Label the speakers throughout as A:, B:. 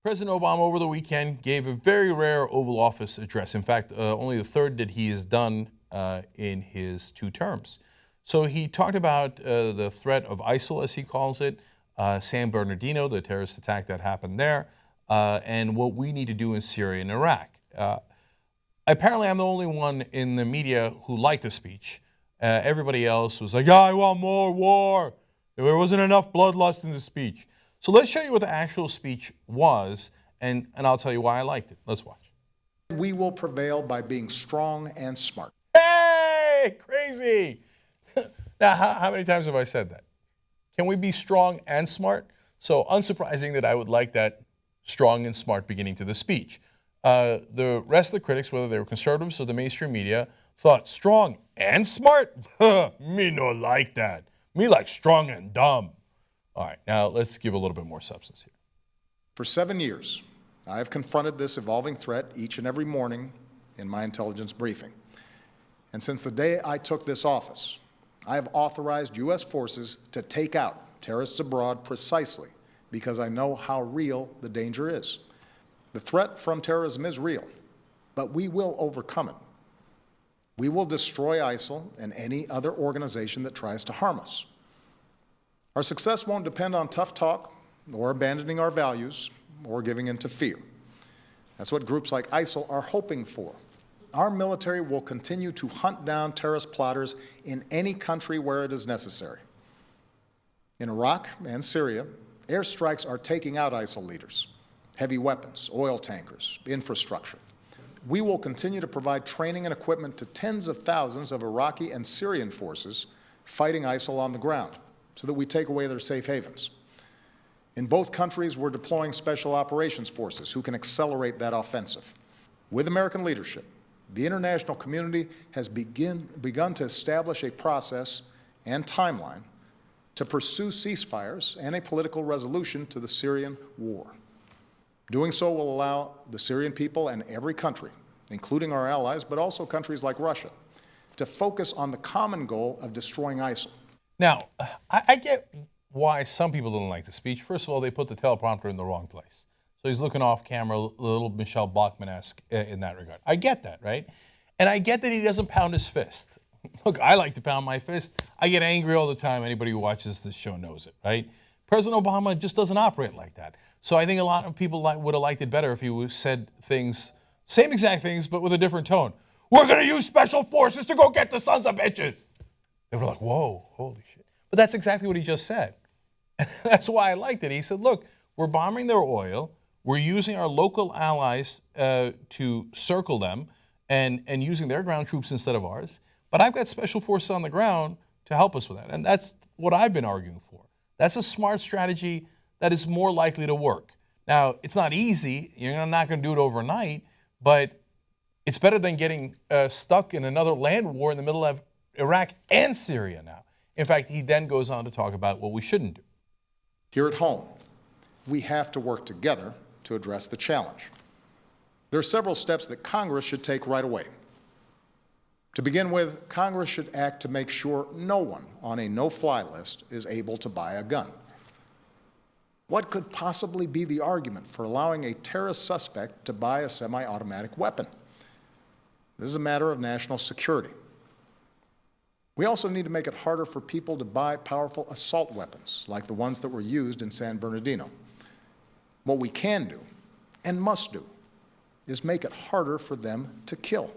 A: President Obama over the weekend gave a very rare Oval Office address. In fact, only the third that he has done in his 2 terms. So he talked about the threat of ISIL, as he calls it, San Bernardino, the terrorist attack that happened there, and what we need to do in Syria and Iraq. Apparently, I'm the only one in the media who liked the speech. Everybody else was like, yeah, I want more war. There wasn't enough bloodlust in the speech. So let's show you what the actual speech was, and I'll tell you why I liked it. Let's watch.
B: We will prevail by being strong and smart.
A: Hey, crazy. Now, how many times have I said that? Can we be strong and smart? So unsurprising that I would like that strong and smart beginning to the speech. The rest of the critics, whether they were conservatives or the mainstream media, thought strong and smart? Me no like that. Me like strong and dumb. All right, now let's give a little bit more substance here.
B: For 7 years, I have confronted this evolving threat each and every morning in my intelligence briefing. And since the day I took this office, I have authorized U.S. forces to take out terrorists abroad precisely because I know how real the danger is. The threat from terrorism is real, but we will overcome it. We will destroy ISIL and any other organization that tries to harm us. Our success won't depend on tough talk or abandoning our values or giving in to fear. That's what groups like ISIL are hoping for. Our military will continue to hunt down terrorist plotters in any country where it is necessary. In Iraq and Syria, airstrikes are taking out ISIL leaders, heavy weapons, oil tankers, infrastructure. We will continue to provide training and equipment to tens of thousands of Iraqi and Syrian forces fighting ISIL on the ground, so that we take away their safe havens. In both countries, we're deploying special operations forces who can accelerate that offensive. With American leadership, the international community has begun to establish a process and timeline to pursue ceasefires and a political resolution to the Syrian war. Doing so will allow the Syrian people and every country, including our allies, but also countries like Russia, to focus on the common goal of destroying ISIL.
A: Now, I get why some people don't like the speech. First of all, they put the teleprompter in the wrong place. So he's looking off camera, a little Michelle Bachmann-esque in that regard. I get that, right? And I get that he doesn't pound his fist. Look, I like to pound my fist. I get angry all the time. Anybody who watches this show knows it, right? President Obama just doesn't operate like that. So I think a lot of people would have liked it better if he said things, same exact things, but with a different tone. We're going to use special forces to go get the sons of bitches. They were like, whoa, holy shit. But that's exactly what he just said. And that's why I liked it. He said, look, we're bombing their oil. We're using our local allies to circle them and using their ground troops instead of ours. But I've got special forces on the ground to help us with that. And that's what I've been arguing for. That's a smart strategy that is more likely to work. Now, it's not easy. You're not going to do it overnight. But it's better than getting stuck in another land war in the middle of Iraq and Syria now. In fact, he then goes on to talk about what we shouldn't do.
B: Here at home, we have to work together to address the challenge. There are several steps that Congress should take right away. To begin with, Congress should act to make sure no one on a no-fly list is able to buy a gun. What could possibly be the argument for allowing a terrorist suspect to buy a semi-automatic weapon? This is a matter of national security. We also need to make it harder for people to buy powerful assault weapons, like the ones that were used in San Bernardino. What we can do, and must do, is make it harder for them to kill.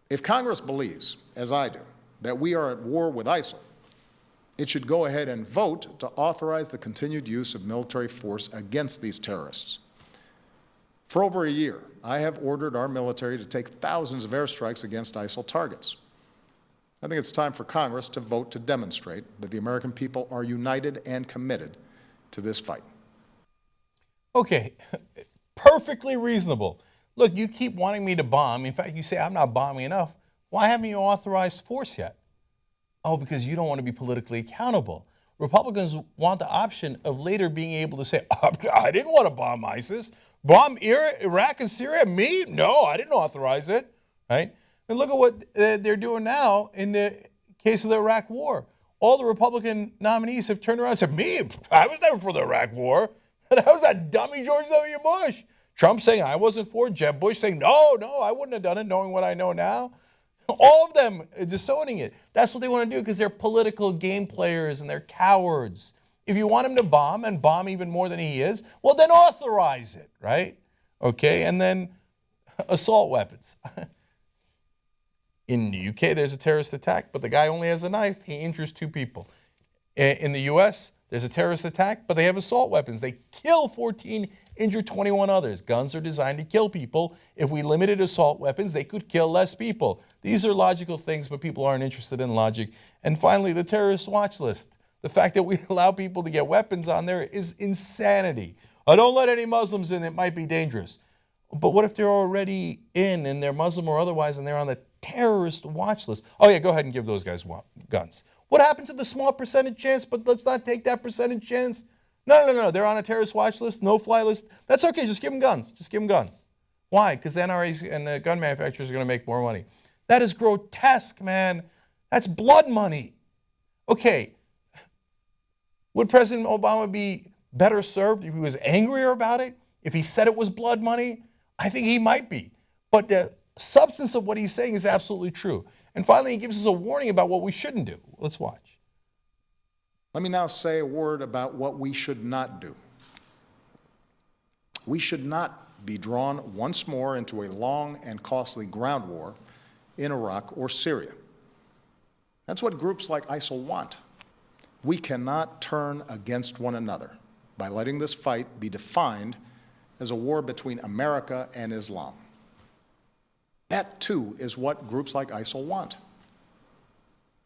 B: If Congress believes, as I do, that we are at war with ISIL, it should go ahead and vote to authorize the continued use of military force against these terrorists. For over a year, I have ordered our military to take thousands of airstrikes against ISIL targets. I think it's time for Congress to vote to demonstrate that the American people are united and committed to this fight.
A: Okay, perfectly reasonable. Look, you keep wanting me to bomb. In fact, you say I'm not bombing enough. Why haven't you authorized force yet? Oh, because you don't want to be politically accountable. Republicans want the option of later being able to say, I didn't want to bomb ISIS. Bomb Iraq and Syria? Me? No, I didn't authorize it. Right? And look at what they're doing now in the case of the Iraq war. All the Republican nominees have turned around and said, me? I was never for the Iraq war. That was that dummy George W. Bush. Trump saying I wasn't for it. Jeb Bush saying, no, I wouldn't have done it knowing what I know now. All of them disowning it. That's what they want to do because they're political game players and they're cowards. If you want him to bomb and bomb even more than he is, well, then authorize it, right? Okay, and then assault weapons. In the UK, there's a terrorist attack, but the guy only has a knife. He injures 2 people. In the US, there's a terrorist attack, but they have assault weapons. They kill 14, injure 21 others. Guns are designed to kill people. If we limited assault weapons, they could kill less people. These are logical things, but people aren't interested in logic. And finally, the terrorist watch list. The fact that we allow people to get weapons on there is insanity. Don't let any Muslims in, it might be dangerous. But what if they're already in and they're Muslim or otherwise and they're on the terrorist watch list? Oh yeah, go ahead and give those guys guns. What happened to the small percentage chance, but let's not take that percentage chance? No. They're on a terrorist watch list, no-fly list. That's okay, just give them guns. Just give them guns. Why? Because the NRAs and the gun manufacturers are going to make more money. That is grotesque, man. That's blood money. Okay, would President Obama be better served if he was angrier about it? If he said it was blood money? I think he might be. But the substance of what he's saying is absolutely true. And finally, he gives us a warning about what we shouldn't do. Let's watch.
B: Let me now say a word about what we should not do. We should not be drawn once more into a long and costly ground war in Iraq or Syria. That's what groups like ISIL want. We cannot turn against one another by letting this fight be defined as a war between America and Islam. That, too, is what groups like ISIL want.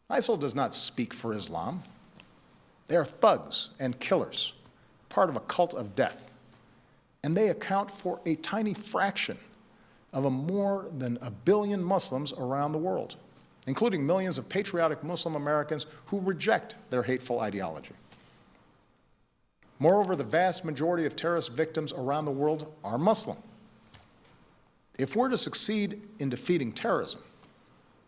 B: ISIL does not speak for Islam. They are thugs and killers, part of a cult of death. And they account for a tiny fraction of more than 1 billion Muslims around the world, including millions of patriotic Muslim Americans who reject their hateful ideology. Moreover, the vast majority of terrorist victims around the world are Muslim. If we're to succeed in defeating terrorism,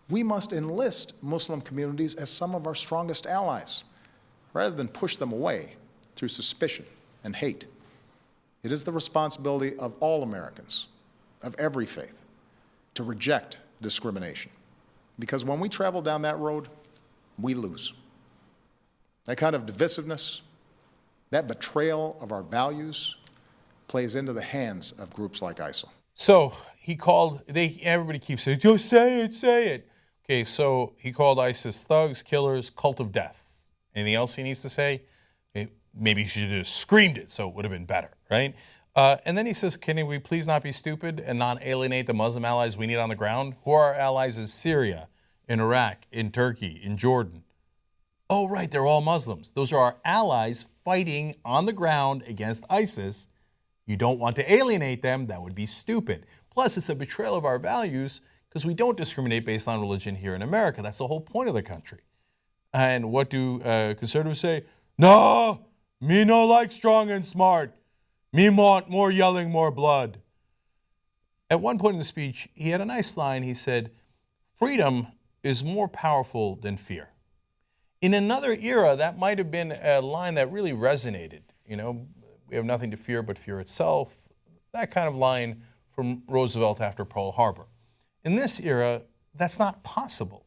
B: we must enlist Muslim communities as some of our strongest allies, rather than push them away through suspicion and hate. It is the responsibility of all Americans, of every faith, to reject discrimination. Because when we travel down that road, we lose. That kind of divisiveness, that betrayal of our values, plays into the hands of groups like ISIL.
A: So he called, everybody keeps saying, just say it. Okay, so he called ISIS thugs, killers, cult of death. Anything else he needs to say? Maybe he should have screamed it so it would have been better, right? And then he says, can we please not be stupid and not alienate the Muslim allies we need on the ground? Who are our allies in Syria, in Iraq, in Turkey, in Jordan? Oh, right, they're all Muslims. Those are our allies fighting on the ground against ISIS. You don't want to alienate them. That would be stupid. Plus, it's a betrayal of our values because we don't discriminate based on religion here in America. That's the whole point of the country. And what do conservatives say? No, me no like strong and smart. Me want more yelling, more blood. At one point in the speech, he had a nice line. He said, freedom is more powerful than fear. In another era, that might have been a line that really resonated. You know, we have nothing to fear but fear itself. That kind of line from Roosevelt after Pearl Harbor. In this era, that's not possible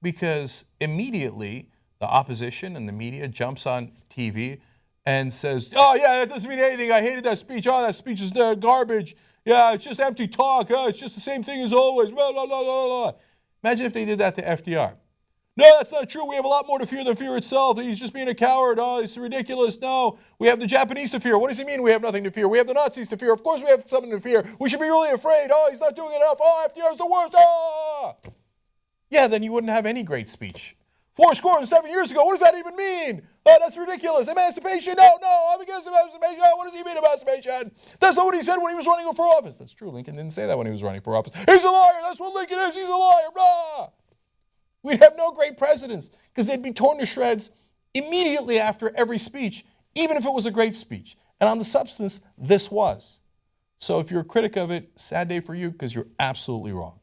A: because immediately the opposition and the media jumps on TV and says, oh yeah, that doesn't mean anything. I hated that speech. Oh, that speech is garbage. Yeah, it's just empty talk. Oh, it's just the same thing as always. Blah, blah, blah, blah, blah. Imagine if they did that to FDR. No, that's not true. We have a lot more to fear than fear itself. He's just being a coward. Oh, it's ridiculous. No, we have the Japanese to fear. What does he mean we have nothing to fear? We have the Nazis to fear. Of course we have something to fear. We should be really afraid. Oh, he's not doing enough. Oh, FDR's the worst. Oh! Yeah, then you wouldn't have any great speech. 7 years ago, what does that even mean? Oh, that's ridiculous. Emancipation? No, I'm against emancipation. Oh, what does he mean emancipation? That's not what he said when he was running for office. That's true. Lincoln didn't say that when he was running for office. He's a liar. That's what Lincoln is. He's a liar. Blah. We'd have no great presidents because they'd be torn to shreds immediately after every speech, even if it was a great speech. And on the substance, this was. So if you're a critic of it, sad day for you because you're absolutely wrong.